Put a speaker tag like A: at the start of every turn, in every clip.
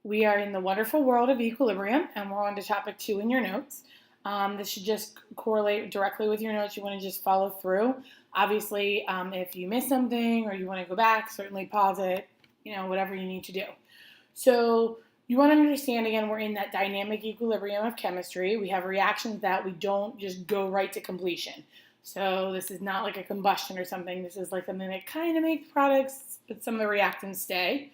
A: We are in the wonderful world of equilibrium, and we're on to topic 2 in your notes. This should just correlate directly with your notes. You want to just follow through. Obviously, if you miss something or you want to go back, certainly pause it, whatever you need to do. So you want to understand, again, we're in that dynamic equilibrium of chemistry. We have reactions that we don't just go right to completion. So this is not like a combustion or something. This is like something that kind of makes products, but some of the reactants stay.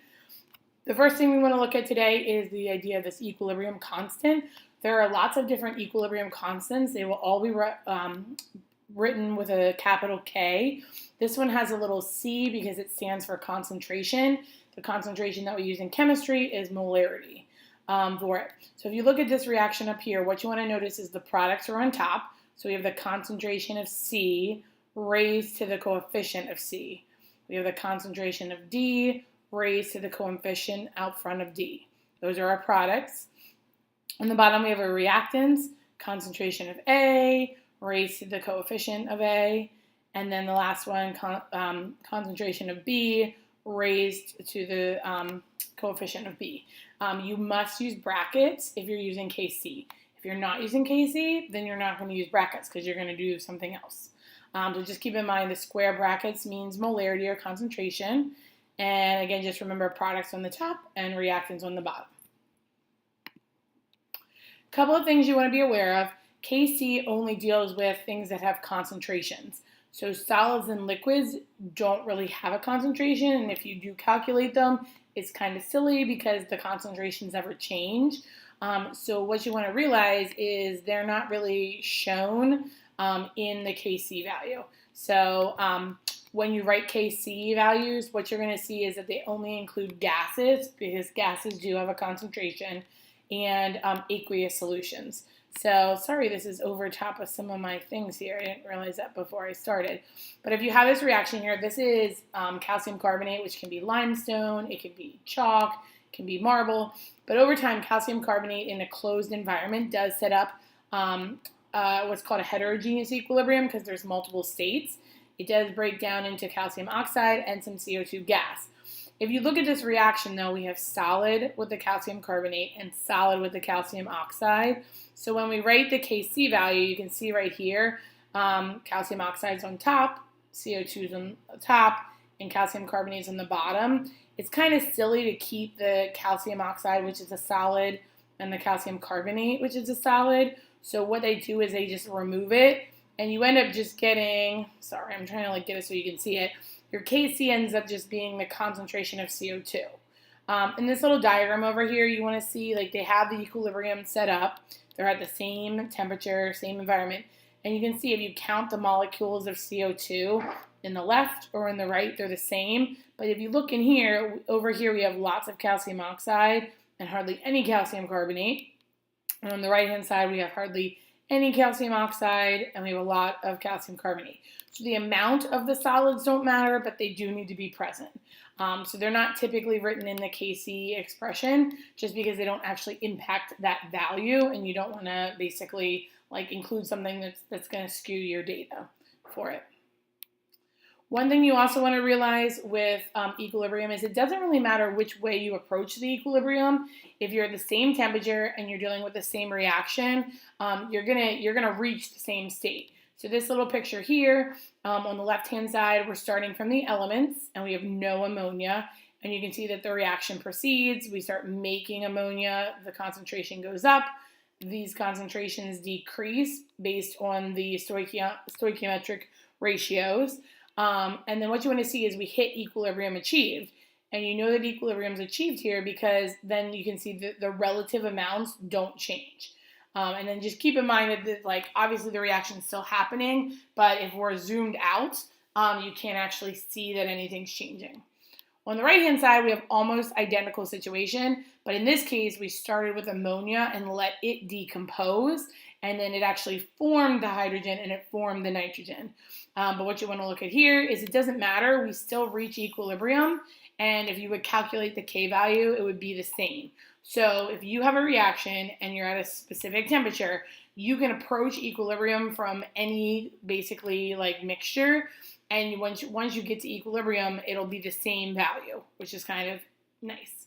A: The first thing we want to look at today is the idea of this equilibrium constant. There are lots of different equilibrium constants. They will all be written with a capital K. This one has a little C because it stands for concentration. The concentration that we use in chemistry is molarity for it. So if you look at this reaction up here, what you want to notice is the products are on top. So we have the concentration of C raised to the coefficient of C. We have the concentration of D raised to the coefficient out front of D. Those are our products. On the bottom, we have our reactants, concentration of A raised to the coefficient of A. And then the last one, concentration of B raised to the coefficient of B. You must use brackets if you're using Kc. If you're not using Kc, then you're not going to use brackets because you're going to do something else. So just keep in mind the square brackets means molarity or concentration. And again, just remember products on the top and reactants on the bottom. A couple of things you want to be aware of. Kc only deals with things that have concentrations. So solids and liquids don't really have a concentration, and if you do calculate them, it's kind of silly because the concentrations never change. So what you want to realize is they're not really shown in the Kc value. So when you write Kc values, what you're going to see is that they only include gases because gases do have a concentration, and aqueous solutions. So sorry, this is over top of some of my things here. I didn't realize that before I started. But if you have this reaction here, this is calcium carbonate, which can be limestone, it can be chalk, it can be marble. But over time, calcium carbonate in a closed environment does set up what's called a heterogeneous equilibrium because there's multiple states. It does break down into calcium oxide and some CO2 gas. If you look at this reaction, though, we have solid with the calcium carbonate and solid with the calcium oxide. So when we write the Kc value, you can see right here, calcium oxide is on top, CO2 is on the top, and calcium carbonate is on the bottom. It's kind of silly to keep the calcium oxide, which is a solid, and the calcium carbonate, which is a solid. So what they do is they just remove it, and you end up just getting, sorry, I'm trying to get it so you can see it. Your Kc ends up just being the concentration of CO2. In this little diagram over here, you want to see they have the equilibrium set up. They're at the same temperature, same environment. And you can see if you count the molecules of CO2 in the left or in the right, they're the same. But if you look in here, over here we have lots of calcium oxide and hardly any calcium carbonate. And on the right-hand side, we have hardly any calcium oxide, and we have a lot of calcium carbonate. So the amount of the solids don't matter, but they do need to be present. So they're not typically written in the Kc expression just because they don't actually impact that value, and you don't want to basically include something that's going to skew your data for it. One thing you also want to realize with equilibrium is it doesn't really matter which way you approach the equilibrium. If you're at the same temperature and you're dealing with the same reaction, you're gonna reach the same state. So this little picture here, on the left-hand side, we're starting from the elements and we have no ammonia. And you can see that the reaction proceeds. We start making ammonia. The concentration goes up. These concentrations decrease based on the stoichiometric ratios. And then what you want to see is we hit equilibrium achieved. And you know that equilibrium is achieved here because then you can see that the relative amounts don't change. And then just keep in mind that obviously the reaction is still happening, but if we're zoomed out, you can't actually see that anything's changing. On the right-hand side, we have almost identical situation, but in this case, we started with ammonia and let it decompose, and then it actually formed the hydrogen and it formed the nitrogen. But what you want to look at here is it doesn't matter. We still reach equilibrium, and if you would calculate the K value, it would be the same. So if you have a reaction and you're at a specific temperature, you can approach equilibrium from any basically mixture, and once you get to equilibrium, it'll be the same value, which is kind of nice.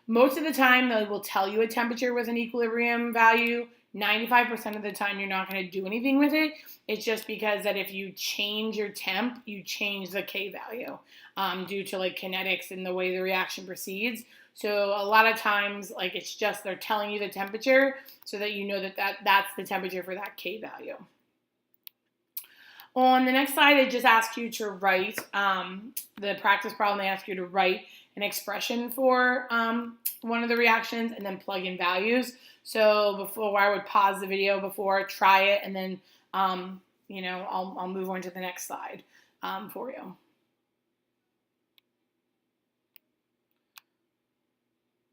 A: Most of the time, they will tell you a temperature with an equilibrium value. 95% of the time, you're not going to do anything with it. It's just because that if you change your temp, you change the K value due to like kinetics and the way the reaction proceeds. So a lot of times, like it's just they're telling you the temperature so that you know that's the temperature for that K value. On the next slide, it just asks you to write the practice problem. They ask you to write an expression for one of the reactions and then plug in values. So before I would pause the video before, try it, and then I'll move on to the next slide for you.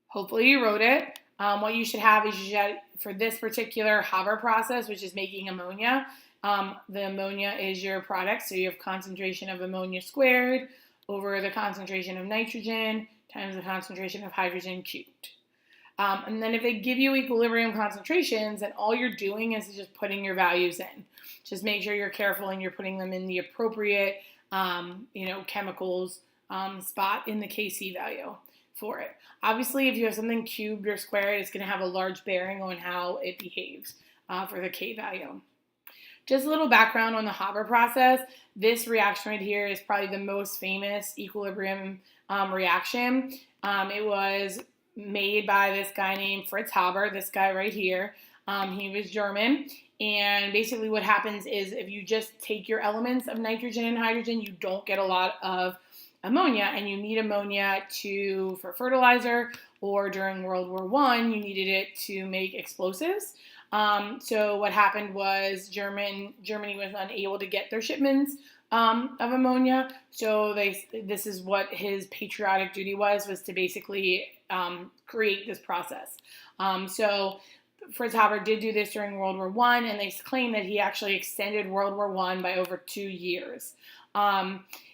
A: Hopefully you wrote it. What you should have is for this particular Haber process, which is making ammonia, the ammonia is your product. So you have concentration of ammonia squared over the concentration of nitrogen times the concentration of hydrogen cubed. And then if they give you equilibrium concentrations, then all you're doing is just putting your values in. Just make sure you're careful and you're putting them in the appropriate, chemicals spot in the Kc value for it. Obviously, if you have something cubed or squared, it's going to have a large bearing on how it behaves for the K value. Just a little background on the Haber process. This reaction right here is probably the most famous equilibrium reaction. It was made by this guy named Fritz Haber, this guy right here. He was German. And basically what happens is if you just take your elements of nitrogen and hydrogen, you don't get a lot of ammonia, and you need ammonia for fertilizer, or during World War I, you needed it to make explosives. So what happened was Germany was unable to get their shipments of ammonia. So this is what his patriotic duty was to basically create this process. So Fritz Haber did do this during World War I, and they claim that he actually extended World War I by over 2 years.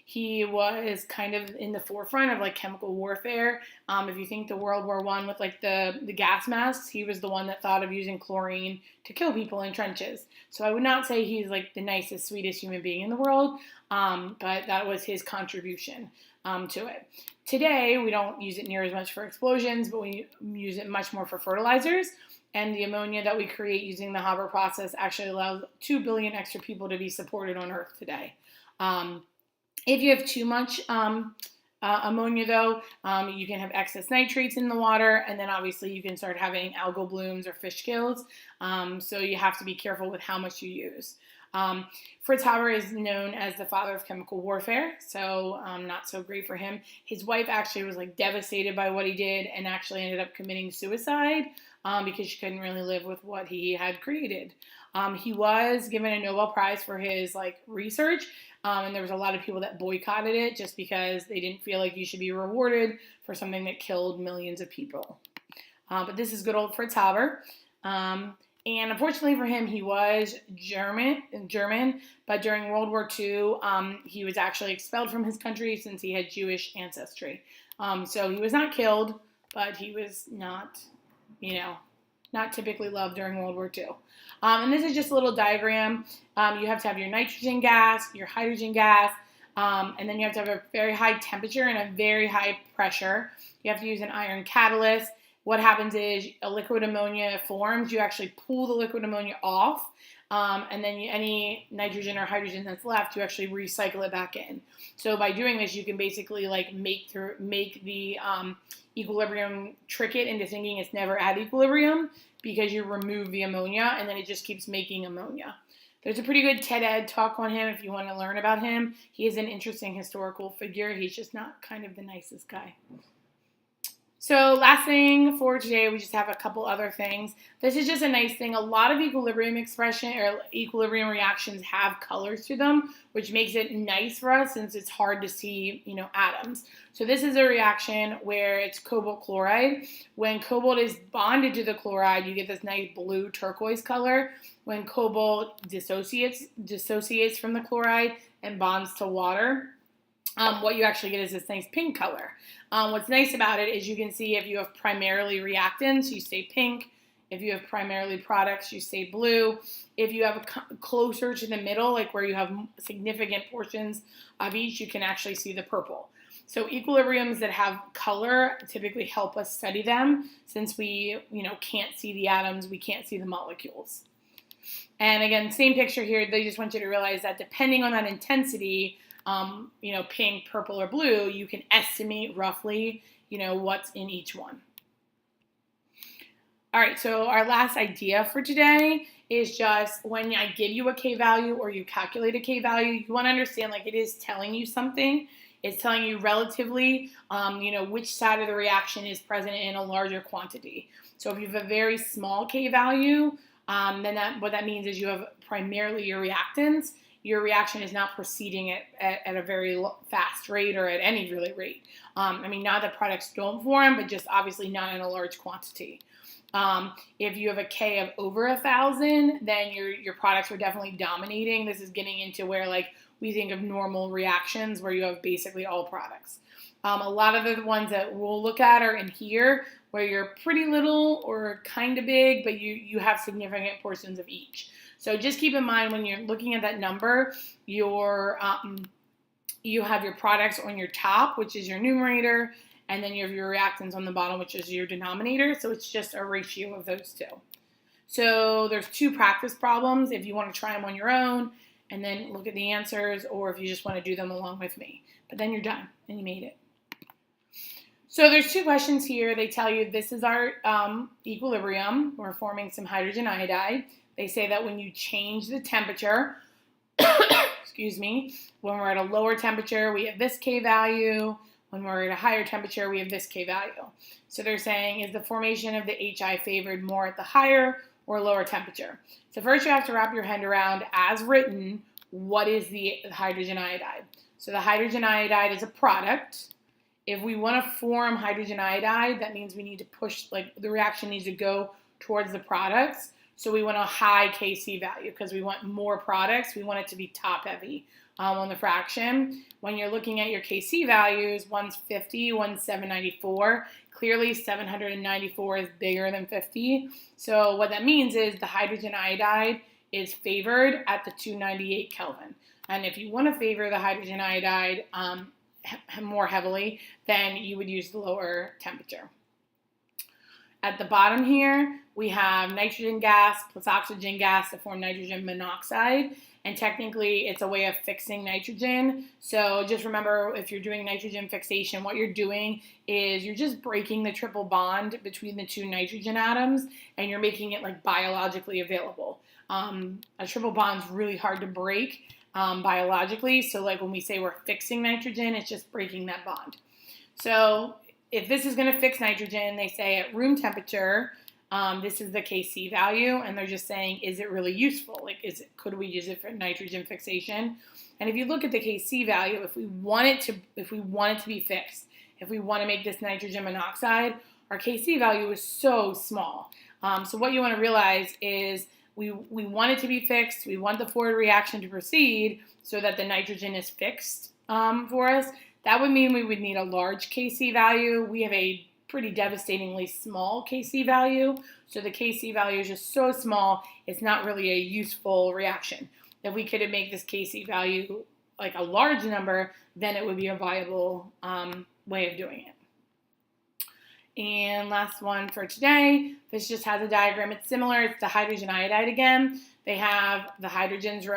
A: He was kind of in the forefront of like chemical warfare. If you think the World War I with like the gas masks, he was the one that thought of using chlorine to kill people in trenches. So I would not say he's like the nicest, sweetest human being in the world, but that was his contribution to it. Today, we don't use it near as much for explosions, but we use it much more for fertilizers. And the ammonia that we create using the Haber process actually allows 2 billion extra people to be supported on Earth today. If you have too much ammonia, though, you can have excess nitrates in the water, and then obviously you can start having algal blooms or fish kills. So you have to be careful with how much you use. Fritz Haber is known as the father of chemical warfare, so not so great for him. His wife actually was like devastated by what he did and actually ended up committing suicide because she couldn't really live with what he had created. He was given a Nobel Prize for his research, and there was a lot of people that boycotted it just because they didn't feel like you should be rewarded for something that killed millions of people. But this is good old Fritz Haber. And unfortunately for him, he was German, but during World War II, he was actually expelled from his country since he had Jewish ancestry. So he was not killed, but he was not typically loved during World War II. And this is just a little diagram. You have to have your nitrogen gas, your hydrogen gas, and then you have to have a very high temperature and a very high pressure. You have to use an iron catalyst. What happens is a liquid ammonia forms. You actually pull the liquid ammonia off, and then any nitrogen or hydrogen that's left, you actually recycle it back in. So by doing this, you can basically make the equilibrium, trick it into thinking it's never at equilibrium because you remove the ammonia, and then it just keeps making ammonia. There's a pretty good TED Ed talk on him if you want to learn about him. He is an interesting historical figure. He's just not kind of the nicest guy. So last thing for today, we just have a couple other things. This is just a nice thing. A lot of equilibrium reactions have colors to them, which makes it nice for us since it's hard to see, atoms. So this is a reaction where it's cobalt chloride. When cobalt is bonded to the chloride, you get this nice blue turquoise color. When cobalt dissociates from the chloride and bonds to water, what you actually get is this nice pink color. What's nice about it is you can see if you have primarily reactants, you say pink. If you have primarily products, you say blue. If you have closer to the middle, like where you have significant portions of each, you can actually see the purple. So equilibriums that have color typically help us study them since we, can't see the atoms, we can't see the molecules. And again, same picture here, they just want you to realize that depending on that intensity, pink, purple, or blue, you can estimate roughly, what's in each one. All right, so our last idea for today is just when I give you a K value or you calculate a K value, you want to understand like it is telling you something. It's telling you relatively, which side of the reaction is present in a larger quantity. So if you have a very small K value, then what that means is you have primarily your reactants. Your reaction is not proceeding at a very fast rate or at any really rate. Not that products don't form, but just obviously not in a large quantity. If you have a K of over 1,000, then your products are definitely dominating. This is getting into where like we think of normal reactions where you have basically all products. A lot of the ones that we'll look at are in here where you're pretty little or kind of big, but you have significant portions of each. So just keep in mind when you're looking at that number, you have your products on your top, which is your numerator, and then you have your reactants on the bottom, which is your denominator. So it's just a ratio of those two. So there's 2 practice problems if you want to try them on your own and then look at the answers, or if you just want to do them along with me. But then you're done and you made it. So there's 2 questions here. They tell you this is our equilibrium. We're forming some hydrogen iodide. They say that when you change the temperature, excuse me, when we're at a lower temperature, we have this K value. When we're at a higher temperature, we have this K value. So they're saying, is the formation of the HI favored more at the higher or lower temperature? So first you have to wrap your head around, as written, what is the hydrogen iodide? So the hydrogen iodide is a product. If we want to form hydrogen iodide, that means we need to push, like the reaction needs to go towards the products. So we want a high Kc value because we want more products. We want it to be top heavy on the fraction. When you're looking at your Kc values, one's 50, one's 794. Clearly 794 is bigger than 50. So what that means is the hydrogen iodide is favored at the 298 Kelvin. And if you want to favor the hydrogen iodide more heavily, then you would use the lower temperature. At the bottom here, we have nitrogen gas plus oxygen gas to form nitrogen monoxide. And technically, it's a way of fixing nitrogen. So just remember, if you're doing nitrogen fixation, what you're doing is you're just breaking the triple bond between the 2 nitrogen atoms, and you're making it like biologically available. A triple bond's really hard to break biologically. So like when we say we're fixing nitrogen, it's just breaking that bond. So if this is going to fix nitrogen, they say at room temperature, this is the Kc value, and they're just saying, is it really useful? Like, could we use it for nitrogen fixation? And if you look at the Kc value, if we want it to be fixed, if we want to make this nitrogen monoxide, our Kc value is so small. So what you want to realize is we want it to be fixed. We want the forward reaction to proceed so that the nitrogen is fixed for us. That would mean we would need a large Kc value. We have a pretty devastatingly small Kc value. So the Kc value is just so small, it's not really a useful reaction. If we could make this Kc value like a large number, then it would be a viable way of doing it. And last one for today, this just has a diagram. It's similar. It's the hydrogen iodide again. They have the hydrogens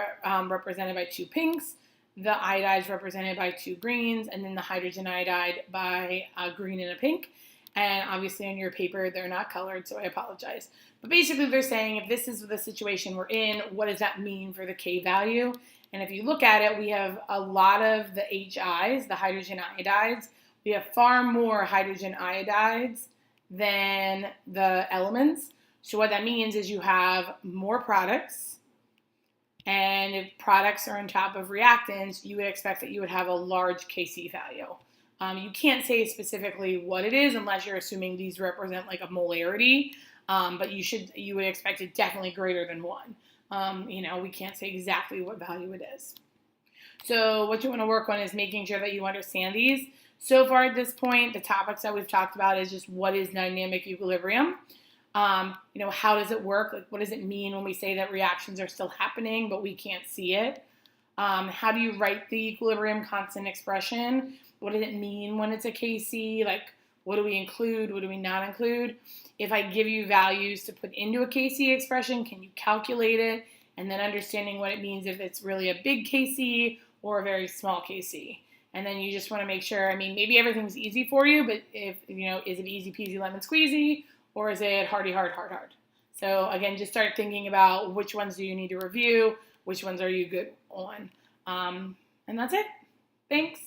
A: represented by 2 pinks, the iodides represented by 2 greens, and then the hydrogen iodide by a green and a pink. And obviously on your paper, they're not colored, so I apologize. But basically they're saying if this is the situation we're in, what does that mean for the K value? And if you look at it, we have a lot of the HIs, the hydrogen iodides. We have far more hydrogen iodides than the elements. So what that means is you have more products. And if products are on top of reactants, you would expect that you would have a large Kc value. You can't say specifically what it is unless you're assuming these represent like a molarity, but you would expect it definitely greater than 1. We can't say exactly what value it is. So what you want to work on is making sure that you understand these. So far at this point, the topics that we've talked about is just what is dynamic equilibrium? How does it work? Like, what does it mean when we say that reactions are still happening, but we can't see it? How do you write the equilibrium constant expression? what does it mean when it's a KC? Like, what do we include? What do we not include? If I give you values to put into a KC expression, can you calculate it? And then understanding what it means if it's really a big KC or a very small KC. And then you just want to make sure, I mean, maybe everything's easy for you, but if, is it easy peasy lemon squeezy or is it hardy hard, hard, hard? So again, just start thinking about which ones do you need to review, which ones are you good on. And that's it. Thanks.